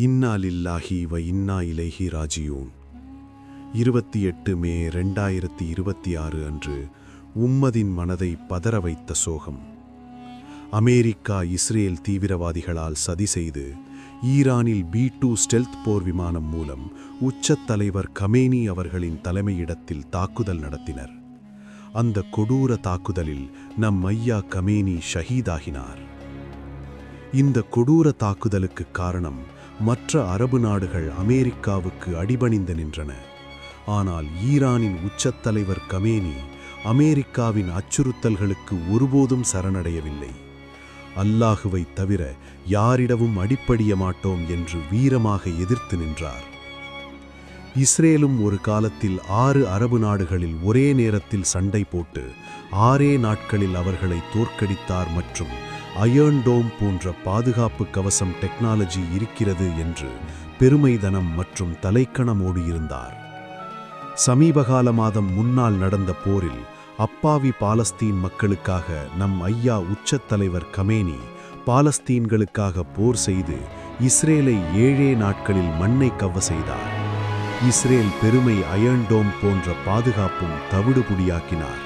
இன்னா லில்லாஹி வ இன்னா இலைஹி ராஜியூன். 28 மே 2026 அன்று உம்மதின் மனதை பதற வைத்த சோகம். அமெரிக்கா இஸ்ரேல் தீவிரவாதிகளால் சதி செய்து ஈரானில் B-2 ஸ்டெல்த் போர் விமானம் மூலம் உச்சத் தலைவர் கமேனி அவர்களின் தலைமையிடத்தில் தாக்குதல் நடத்தினர். அந்த கொடூர தாக்குதலில் நம் ஐயா கமேனி ஷஹீதாகினார். இந்த கொடூர தாக்குதலுக்கு காரணம் மற்ற அரபு நாடுகள் அமெரிக்காவுக்கு அடிபணிந்து நின்றன. ஆனால் ஈரானின் உச்சத் தலைவர் கமேனி அமெரிக்காவின் அச்சுறுத்தல்களுக்கு ஒருபோதும் சரணடையவில்லை. அல்லாஹுவை தவிர யாரிடமும் அடிபணிய மாட்டோம் என்று வீரமாக எதிர்த்து நின்றார். இஸ்ரேலும் ஒரு காலத்தில் 6 அரபு நாடுகளில் ஒரே நேரத்தில் சண்டை போட்டு 6 நாட்களில் அவர்களை தோற்கடித்தார் மற்றும் அயர்ன் டோம் போன்ற பாதுகாப்பு கவசம் டெக்னாலஜி இருக்கிறது என்று பெருமைதனம் மற்றும் தலைக்கணமோடு இருந்தார். சமீபகால மாதம் முன்னால் நடந்த போரில் அப்பாவி பாலஸ்தீன் மக்களுக்காக நம் ஐயா உச்சத் தலைவர் கமேனி பாலஸ்தீன்களுக்காக போர் செய்து இஸ்ரேலை 7 நாட்களில் மண்ணை கவ்வ செய்தார். இஸ்ரேல் பெருமை அயர்ன் டோம் போன்ற பாதுகாப்பும் தவிடுபுடியாக்கினார்.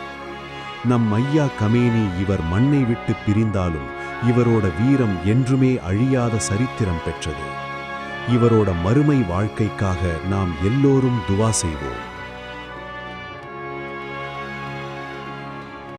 நம் ஐயா கமேனி இவர் மண்ணை விட்டு பிரிந்தாலும் இவரோட வீரம் என்றுமே அழியாத சரித்திரம் பெற்றது. இவரோட மறுமை வாழ்க்கைக்காக நாம் எல்லோரும் துவா செய்வோம்.